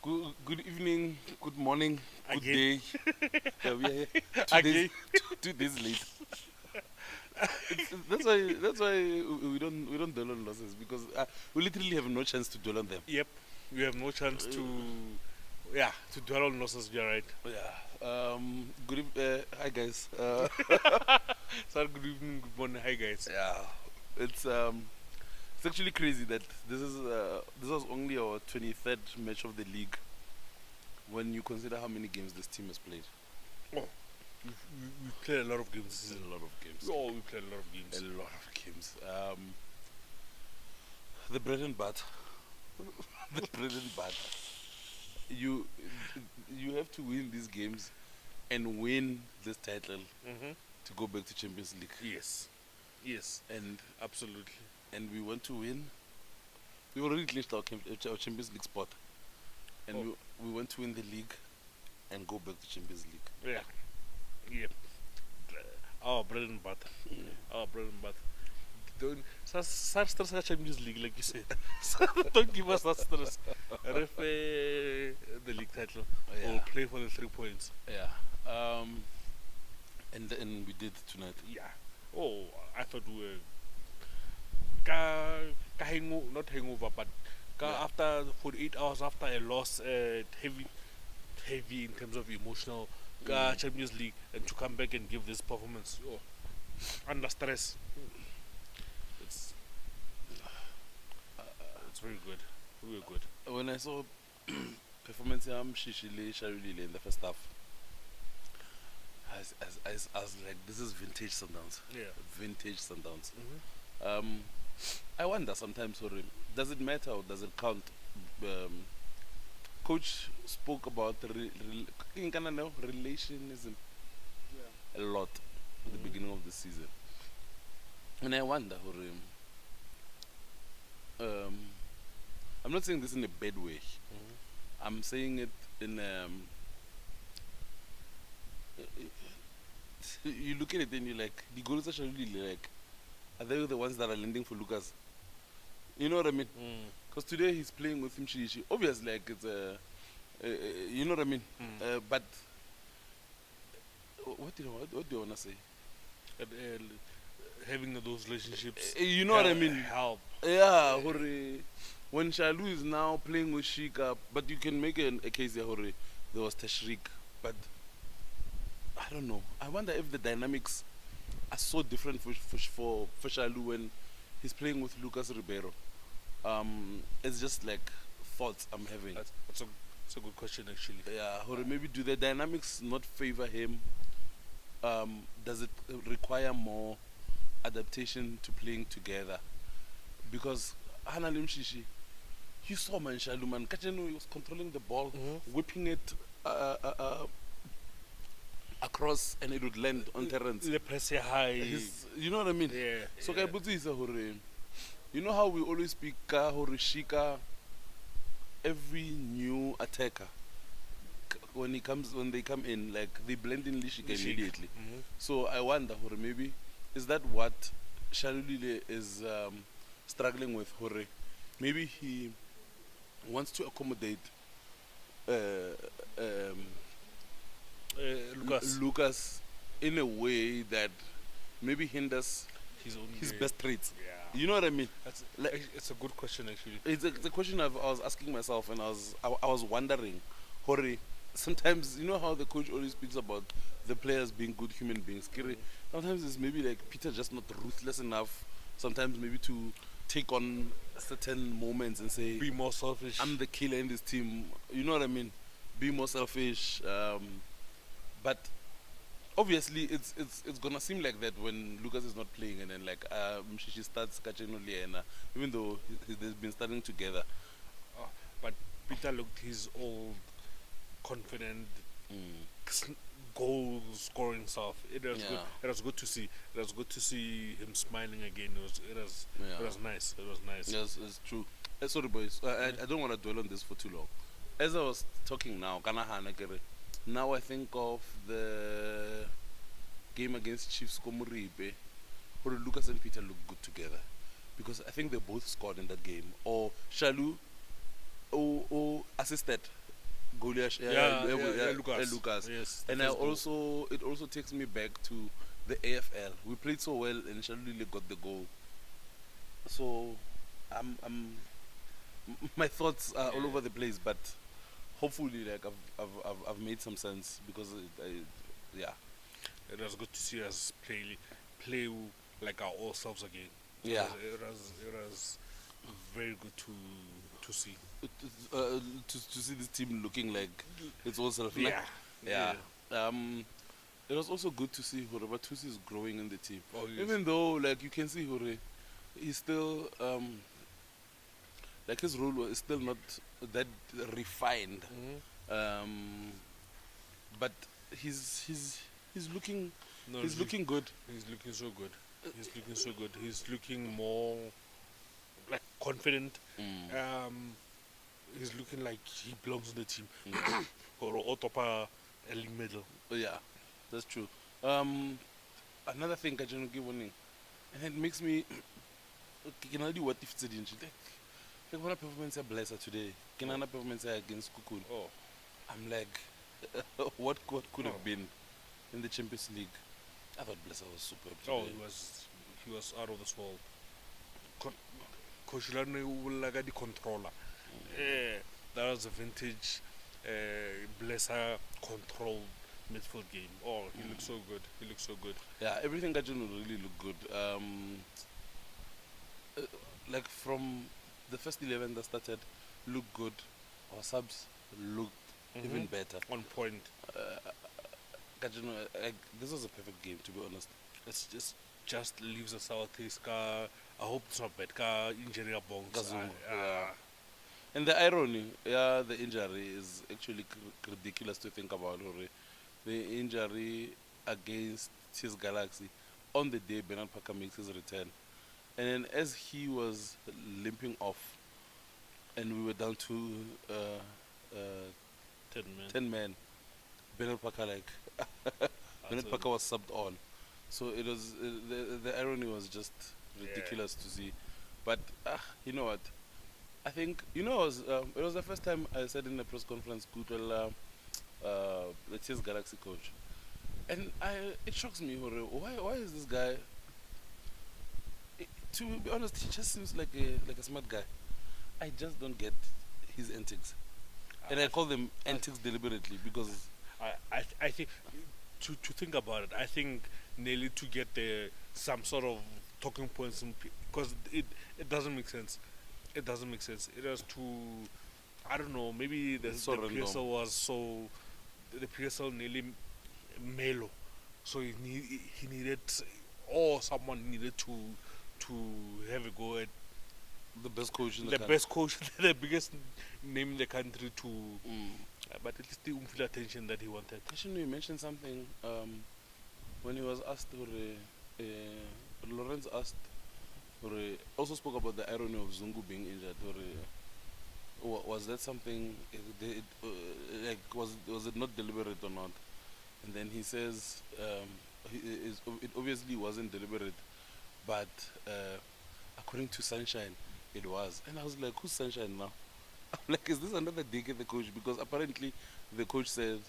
Good evening, good morning, good Again. day. We are here 2 days, Again. 2 days late. That's why we don't dwell on losses because we literally have no chance to dwell on them. Yep. We have no chance to dwell on losses. You're right. Yeah. Hi guys. So good evening, good morning. Hi guys. Yeah. It's um it's actually crazy that this was only our 23rd match of the league when you consider how many games this team has played. Oh, we've played a lot of games this season. A lot of games. Oh, we played a lot of games. A lot of games. The bread and butter. The bread and butter. You you have to win these games and win this title Mm-hmm. to go back to Champions League. Yes. Yes. And Absolutely. we want to win. We already clinched our Champions League spot, and Oh. we want to win the league and go back to Champions League. Yeah. Yep. Our bread and butter. Our bread and butter. Don't such stress at Champions League, like you said. Don't give us that stress. Ref the league title. Yeah. Or play for the 3 points. Yeah. And we did tonight. Yeah. Oh, I thought we were not hangover, but Yeah. after 48 hours after a loss, heavy in terms of emotional Champions League, and to come back and give this performance under stress. It's it's very good, really good. When I saw performance Shishile Sharilile in the first half, I was like, this is vintage Sundowns. Yeah. Vintage Sundowns. Mm-hmm. I wonder sometimes, for him, does it matter or does it count? Coach spoke about relationism a lot at the beginning of the season. And I wonder, for him, I'm not saying this in a bad way. I'm saying it in you look at it and you're like, the goals are really like, are they the ones that are lending for Lucas? You know what I mean? Because today he's playing with him Shishi. Obviously, like it's you know what I mean? But what do you wanna say? And, having those relationships, You know what I mean? help. Yeah, when Shalu is now playing with Shika, but you can make a case there, there was Tashrik, but I don't know. I wonder if the dynamics are so different for Shalu when he's playing with Lucas Ribeiro. It's just like thoughts I'm having. That's a good question actually. Yeah, or maybe do the dynamics not favor him? Does it require more adaptation to playing together? Because Hanalim Shishi, you saw man Shaluman, Kachenu was controlling the ball, whipping it across, and it would land on Terrence. The press high. You know what I mean? Yeah. So yeah. you know how we always speak Shika, every new attacker when they come in, like they blend in Lishika immediately. So I wonder, maybe is that what Shalulile is struggling with? Maybe he wants to accommodate Lucas in a way that maybe hinders his best traits. Yeah. You know what I mean? It's a good question actually. It's a question I was asking myself, and I was wondering, sometimes you know how the coach always speaks about the players being good human beings. Sometimes it's maybe like Peter just not ruthless enough. Sometimes maybe to take on certain moments and say, Be more selfish. I'm the killer in this team. You know what I mean? Be more selfish. But obviously, it's gonna seem like that when Lucas is not playing, and then like Mshishi starts catching Liena, even though they've been starting together. But Peter looked his old, confident, goal scoring self. It was good. It was good to see. It was good to see him smiling again. It was nice. It was nice. Yes, it's true. Sorry, boys. I don't want to dwell on this for too long. As I was talking now, now I think of the game against Chiefs Komuripe, where Lucas and Peter look good together, because I think they both scored in that game. Or Shalu, or assisted Goliath, Lucas. Lucas. Yes, the And first goal. it also takes me back to the AFL. We played so well and Shaluli got the goal. So, my thoughts are all over the place, but hopefully, like I've made some sense because yeah, It was good to see us play like our old selves again. yeah. It was very good to see. To see this team looking like it's all self. Yeah, Yeah. Um, it was also good to see Hore Batusi is growing in the team. Oh, yes. Even though, like, you can see Hore, he's still, like, his role is still not that refined. But he's looking, No, he's looking good. he's looking so good. He's looking so good. He's looking more like confident. He's looking like he belongs in the team. Or Otopa early middle. Yeah, that's true. Another thing I don't give warning, and it makes me. Can I do what if it's a dingy? Like what performance I bless today? Can I performance against Kukun? Oh, I'm like, what could have been in the Champions League? I thought Blesser was superb today. oh, he was out of this world. Koshilane Ulaga the controller. That was a vintage Blesser controlled midfield game. Oh, he looks so good. He looks so good. Yeah, everything Gajun really looked good. Like from the first 11 that started, looked good. Our subs looked even better. On point. Gajun, this was a perfect game, to be honest. It's just leaves a sour taste. I hope it's not bad. Ka injury a bongs. Gazuma, yeah. And the irony, yeah, the injury is actually ridiculous to think about. The injury against his Galaxy on the day Bernard Parker makes his return. And then as he was limping off and we were down to 10 men, Bernard Parker Bernard Parker was subbed on. So it was the irony was just ridiculous to see. But you know what? I think it was the first time I said in the press conference, the Tears Galaxy coach, and it shocks me. Why is this guy? To be honest, he just seems like a smart guy. I just don't get his antics, and I call them antics deliberately because I think to think about it, I think nearly to get some sort of talking points because it doesn't make sense. It doesn't make sense. It was too. I don't know. Maybe the PSL was so. The PSL nearly mellow, so he needed, or someone needed to have a go at the best coach in the best coach, the biggest name in the country to. But at least the feel attention that he wanted. Actually, you mentioned something when he was asked, Lawrence asked, also spoke about the irony of Zungu being injured. Was that something? Like was it not deliberate or not? And then he says it obviously wasn't deliberate, but according to Sunshine, it was. And I was like, who's Sunshine now? I'm like, is this another dig at the coach? Because apparently the coach said,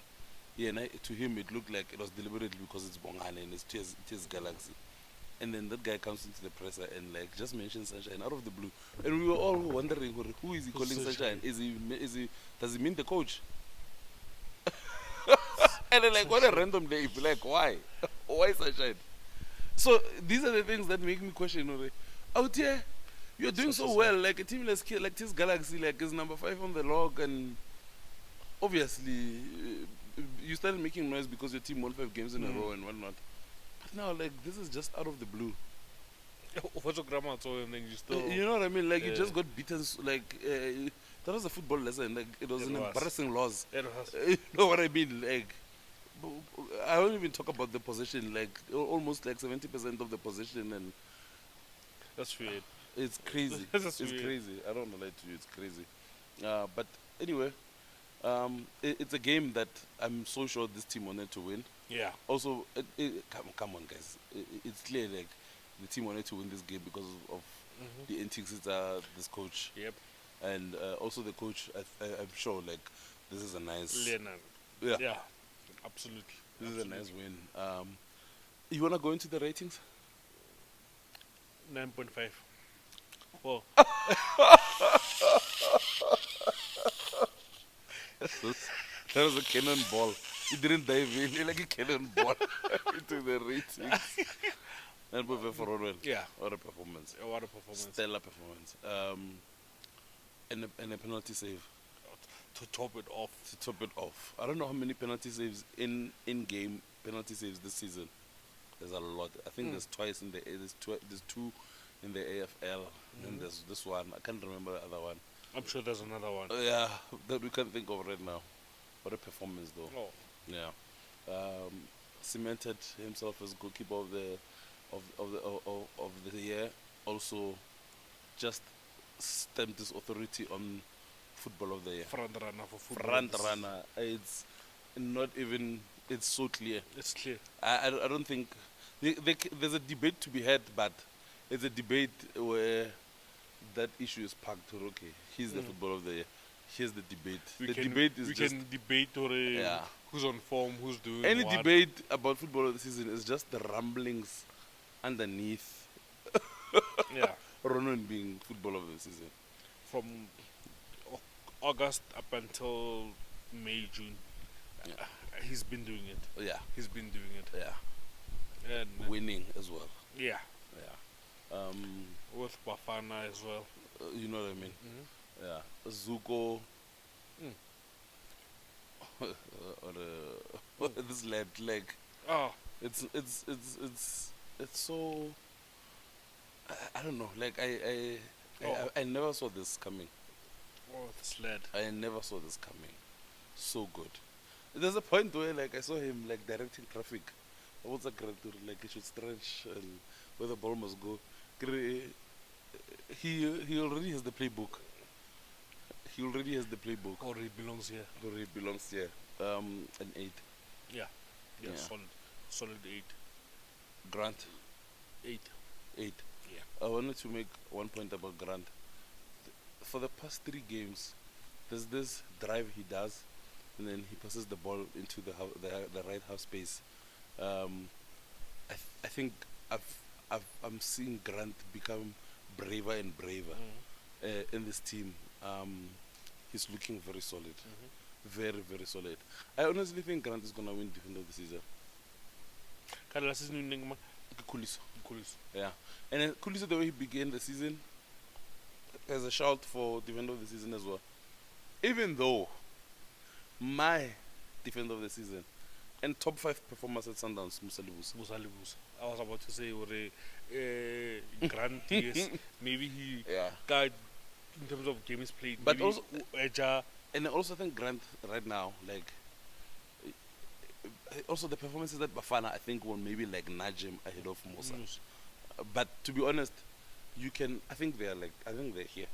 yeah, to him it looked like it was deliberately because it's Bongane and it's Tears Galaxy. And then that guy comes into the presser and like just mentions Sunshine out of the blue, and we were all wondering who is he calling Sunshine? Is he does he mean the coach? And then like what a random name, like why Sunshine? So these are the things that make me question. Out here, you're doing so well, like a team like this Galaxy, like is number 5 on the log, and obviously you started making noise because your team won 5 games in a row and whatnot. Now, like, this is just out of the blue. What's your grammar? So, and then you still. You know what I mean? Like, you just got beaten. Like, that was a football lesson. Like, it was an embarrassing loss. It was. You know what I mean? Like, I won't even talk about the possession. Like, almost like 70% of the possession, and that's weird. It's crazy. It's weird. Crazy. I don't want to lie to you. It's crazy. But anyway, it's a game that I'm so sure this team wanted to win. Yeah. Also, come on, guys. It's clear like the team wanted to win this game because of the antics of this coach. Yep. And also the coach, I'm sure, like this is a nice, Leonard. yeah, Yeah, absolutely. this is a Absolutely. nice win. You wanna go into the ratings? 9.5. Well, That was a cannonball. He didn't dive in. He like a cannonball into the ratings. And with for Ronwell. yeah, What a performance. what a performance. Stellar performance. And a penalty save To top it off. to top it off. I don't know how many penalty saves in game penalty saves this season. There's a lot. I think there's twice in the there's two in the AFL, and there's this one. I can't remember the other one. I'm sure there's another one. Yeah, that we can't think of right now. What a performance, though. Oh, Yeah, cemented himself as goalkeeper of the year. Also, just stamped his authority on football of the year. front runner for football. Front runner. It's not even. It's so clear. It's clear. I don't think there's a debate to be had, but it's a debate where that issue is parked. Okay, he's the football of the year. Here's the debate. The debate is we just can debate or yeah. who's on form, who's doing Any what. debate about football of the season is just the rumblings underneath Yeah, Ronan being football of the season. from August up until May, June. Yeah. He's been doing it. Yeah, He's been doing it. yeah. And Winning as well. yeah, Yeah. with Bafana as well. You know what I mean? Mm-hmm. Yeah. Zuko. Mm. Or this lad, like, Oh, it's so. I don't know. Like Oh. I never saw this coming. this lad. I never saw this coming. So good. There's a point where like I saw him like directing traffic. What's a great tour? Like he should stretch and where the ball must go. He already has the playbook. He already has the playbook. Or he belongs here. Where he belongs here. An 8. Yeah, Yeah. solid 8. Grant 8. 8. Yeah. I wanted to make one point about Grant. For the past 3 games, there's this drive he does, and then he passes the ball into the right half space. I think I'm seeing Grant become braver and braver in this team. He's looking very solid, very very solid. I honestly think Grant is gonna win Defender of the Season. Kala last season winning Kuliso. Kulis. Yeah, and then Kuliso, the way he began the season, as a shout for Defender of the Season as well. Even though my Defender of the Season and top 5 performers at Sundowns, Musa Libusa. I was about to say Grant, yes. Maybe he Yeah, got in terms of games played. But maybe also- Eja. and I also think Grant right now, like, also the performances at Bafana, I think will maybe like nudge him ahead of Musa. But to be honest, I think they're here.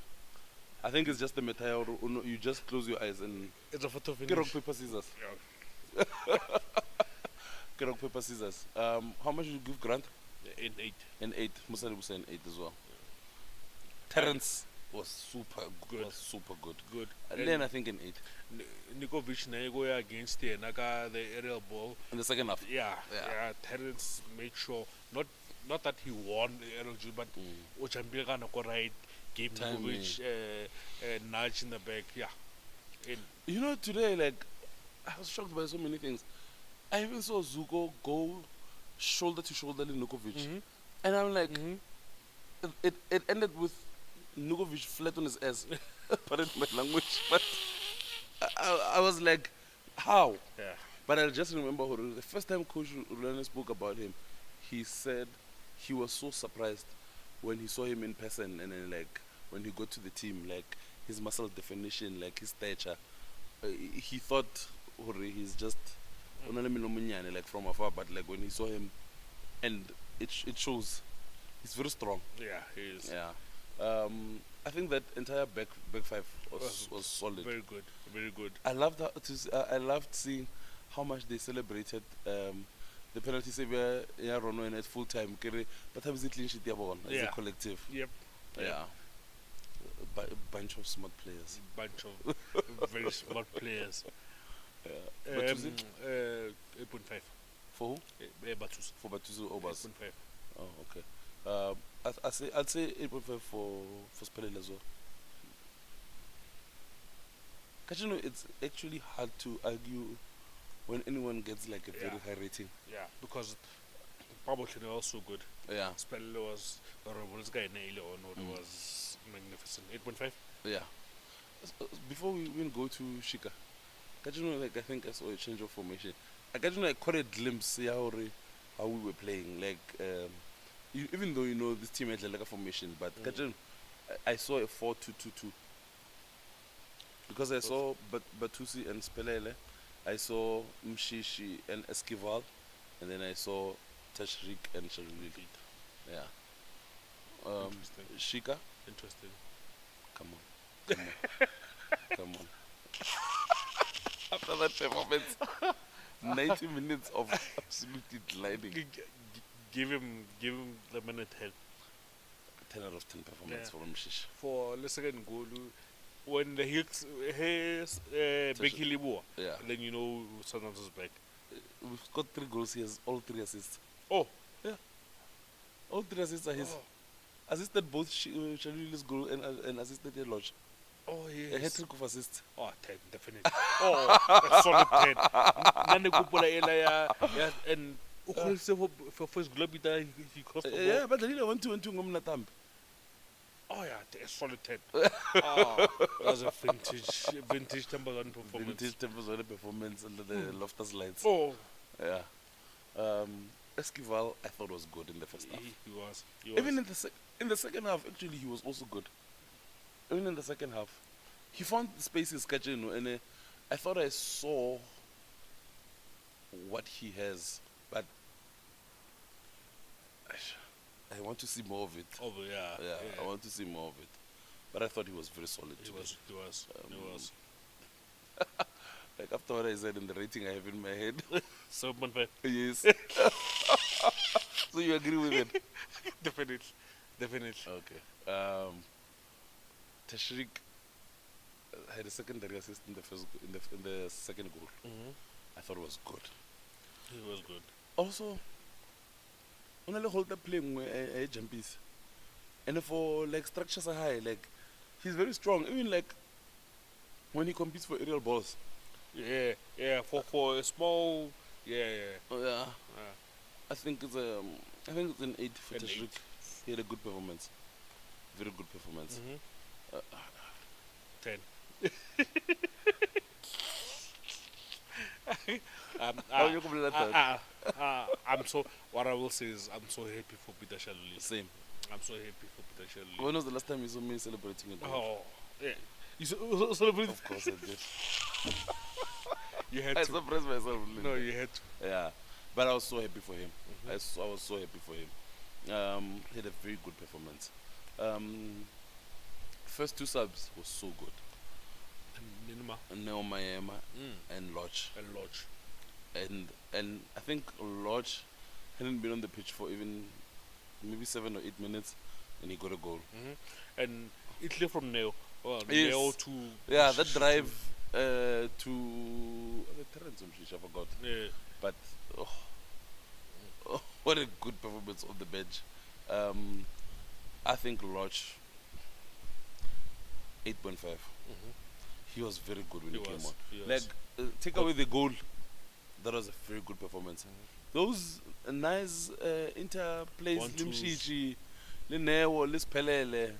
I think it's just the matter of you just close your eyes and It's a photo get rock finish. paper scissors. Yeah. Get rock paper scissors. How much did you give Grant? In 8. An 8. Musa Libusa an 8 as well. Terence was super Good. good. Good. And then I think an 8 Nikovic na go against the aerial ball. in the second half. Yeah, Yeah. yeah. Terence made sure not that he won the aerial duel, but Ochambile kana go right, gave Timing. Nikovic a nudge in the back. Yeah. In You know, today, like, I was shocked by so many things. I even saw Zuko go shoulder to shoulder with Nukovic. And I'm like, it ended with Nukovic flat on his ass. Pardon my language. But I was like, how? yeah. But I just remember the first time Coach Rulani spoke about him, he said he was so surprised when he saw him in person, and then like when he got to the team, like his muscle definition, like his stature, he thought he's just like from afar, but like when he saw him, and it shows he's very strong. Yeah, he is. Yeah. I think that entire back 5 was solid. Very good. Very good. I loved I loved seeing how much they celebrated the penalty savior Rono at full time. But how is it clean sheet as a Yeah. collective? Yep. Yeah. a bunch of smart players. Bunch of very smart players. Yeah. But was it 8.5. for who? Batus. For Batuzu Obas. 8.5. Oh, okay. I'd say 8.5 for Spelele as well. Cause you know it's actually hard to argue when anyone gets like a very high rating. Yeah, because Pablo was also good. Yeah. Spell was this guy nailed on it was magnificent. 8.5. Yeah. Before we even go to Shika, cause you know like I think I saw a change of formation. I got you know I caught a glimpse how we were playing. Like even though you know this team had like a formation, but cause you know, I saw a 4-2-2-2. Because I saw Batusi and Spelele, I saw Mshishi and Esquivel, and then I saw Tashrik and Sharulili. Yeah. Interesting. Shika? Interesting. Come on. Come on. After that performance, 90 minutes of absolutely gliding. Give him the minute 10. 10 out of 10 performance for Mshishi. For the second goal, when the Hicks Becky Liboa, then you know Sundowns is back. We've got 3 goals, he has all 3 assists. Oh, yeah. All 3 assists are his. Oh. Assisted both Shaluli's goal and assisted a Lodge. Oh, yes. A hat-trick of assists. Oh, 10, definitely. Oh, a solid 10. Nane Kupola Ela, and for first globe, he crossed the ball. Yeah, but I didn't want to Ngomnatamp. Oh yeah, a solid 10. That was a vintage Temple performance. Vintage Temple performance under the Loftus lights. Oh. Yeah. Esquivel, I thought was good in the first half. He was. Even in the second half, actually, he was also good. Even in the second half, he found the spaces, and I thought I saw what he has, but I want to see more of it. Oh yeah. I want to see more of it. But I thought he was very solid. He was. Like after what I said in the rating I have in my head. 7.5. Yes. So you agree with it? Definitely. Okay. Tashrik had a secondary assist in the second goal. I thought it was good. He was good. Also, when I hold up playing a jumpies, and for like structures are high, like he's very strong. Even like when he competes for aerial balls. Yeah. For a small, Oh yeah. I think it's an 8 for Tashrik. He had a good performance. Very good performance. 10. What I will say is I'm so happy for Peter Shaluli. Same. I'm so happy for Peter Shaluli. When was the last time you saw me celebrating it? Oh, yeah. You celebrated? Of course I did. You had to. I surprised myself. No, you had to. Yeah. But I was so happy for him. I was so happy for him. He had a very good performance. First 2 subs was so good. Neomayema and Lodge. And I think Lodge hadn't been on the pitch for even maybe 7 or 8 minutes, and he got a goal. And it clear from Neo. Yes. Neo to that drive to the Terrence I forgot. Yeah. But what a good performance on the bench. I think Lodge 8.5. He was very good when he came on. Like take away the goal, that was a very good performance. Those nice interplays, Limshichi, Linewo, Lispelele.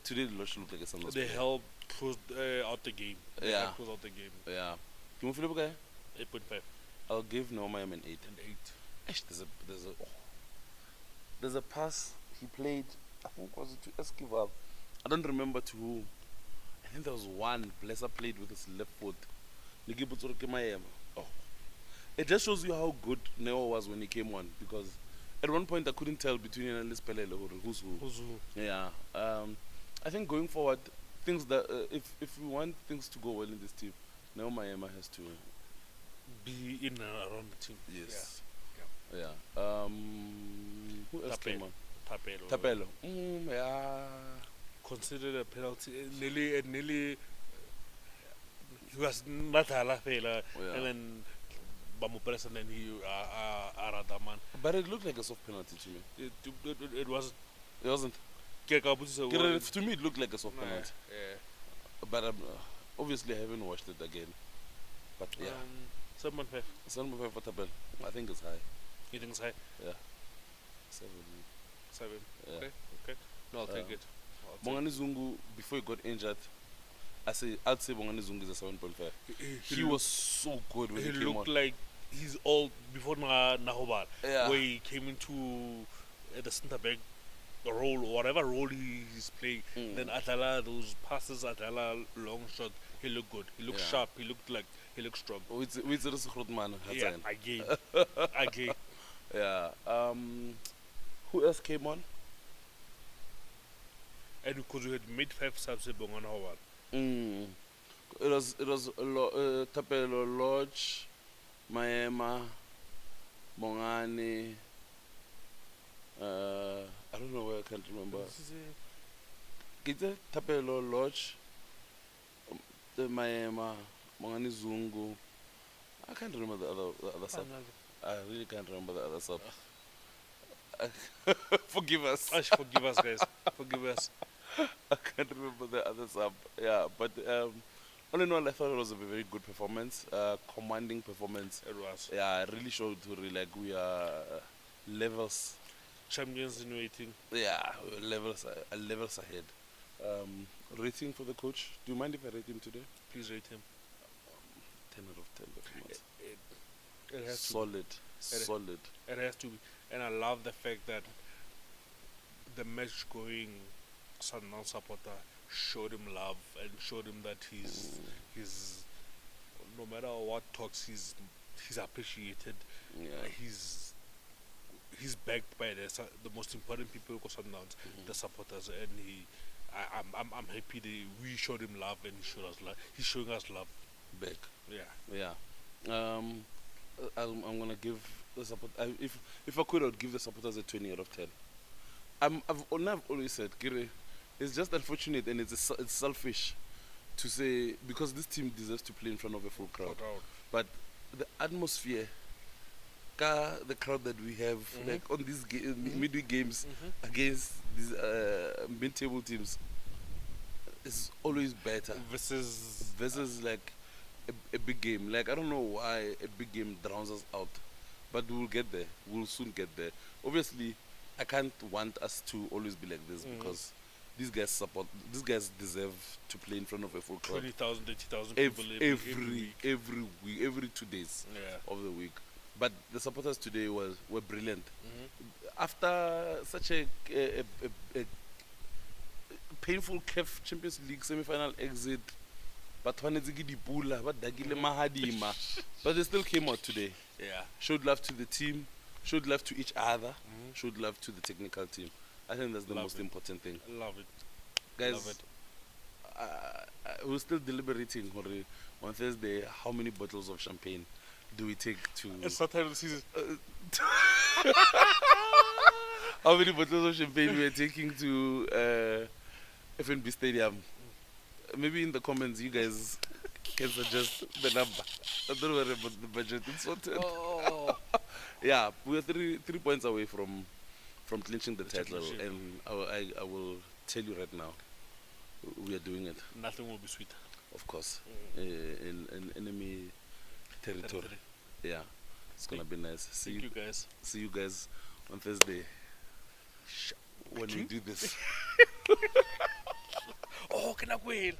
Today the Lodge looked like a Sundowns. They helped push out the game. Yeah. Push out the game. Yeah. You want to 8.5. I'll give Norma an 8. And 8. There's a pass he played, I think was it to Esquivel. I don't remember to who. I think there was one Blesser played with his left foot. Oh. It just shows you how good Neo was when he came on, because at one point I couldn't tell between him and Lispelele who's who. Yeah. I think going forward, things that if we want things to go well in this team, Neo Mayema has to be in and around the team. Yes. Yeah. Who else came on? Tapelo. Tapelo. Yeah. considered a penalty. Nearly, he was not halafela, Yeah. and then Bamu press and then he Aradaman. But it looked like a soft penalty to me. It was. It wasn't. To me, it looked like a soft penalty. Yeah. But obviously, I haven't watched it again. But yeah. 7.5. 7.5 for tabel. I think it's high. You think it's high? Yeah. 7. 7. Yeah. Okay. No, I'll take it. Bongani Zungu, before he got injured, I'd say Bongani Zungu is a 7.5. He was so good when he came on. He looked like he's old before Nahobar, Yeah. where he came into the centre back role, or whatever role he's playing. Then Atala, those passes, Atala, long shot, he looked good. He looked sharp. He looked strong. Yeah. Again. Yeah. Who else came on? And because we had made 5 subs at Bongan Howard. It was Tapelo Lodge, Maema, Mongani. I don't know where, I can't remember. Kita Tapelo Lodge, the Maema, Mongani Zungu. I can't remember the other sub. I really can't remember the other sub. Forgive us. Forgive us, guys. Forgive us. I can't remember the other sub. Yeah, but all in all, I thought it was a very good performance, commanding performance. It was. Yeah, it really showed like we are levels. Champions in waiting. Yeah, levels ahead. Rating for the coach. Do you mind if I rate him today? Please rate him. 10 out of 10 performance. It has solid. Solid. It has to be. And I love the fact that the match going Sundowns supporter showed him love and showed him that he's no matter what talks, he's appreciated. Yeah. He's backed by the most important people who Sundowns, the supporters, and I'm happy that we showed him love and he showed us love. He's showing us love Back. Yeah. Yeah. I'm gonna give the support. If I could, I'd give the supporters a 20 out of 10. I've always said, Kire, it's just unfortunate and it's selfish to say, because this team deserves to play in front of a full crowd. But the atmosphere, the crowd that we have, like on these midweek games against these mid-table teams, is always better. Versus like a big game. Like, I don't know why a big game drowns us out, but we'll get there. We'll soon get there. Obviously, I can't want us to always be like this because these guys deserve to play in front of a full crowd. 20,000, 30,000 people every week, every 2 days of the week. But the supporters today were brilliant. After such a painful CAF Champions League semi-final exit, but they still came out today. Yeah. Showed love to the team, showed love to each other, showed love to the technical team. I think that's the most important thing. Love it. Guys, love it. We're still deliberating on Thursday how many bottles of champagne do we take to... It's Saturday season. How many bottles of champagne we're taking to FNB Stadium? Maybe in the comments you guys can suggest the number. Don't worry about the budget. It's sorted. Yeah, we're three points away from clinching the title, and I will tell you right now, we are doing it. Nothing will be sweeter. Of course, in enemy territory. Yeah, it's gonna be nice. See you guys on Thursday when we do this. Oh, can I wait?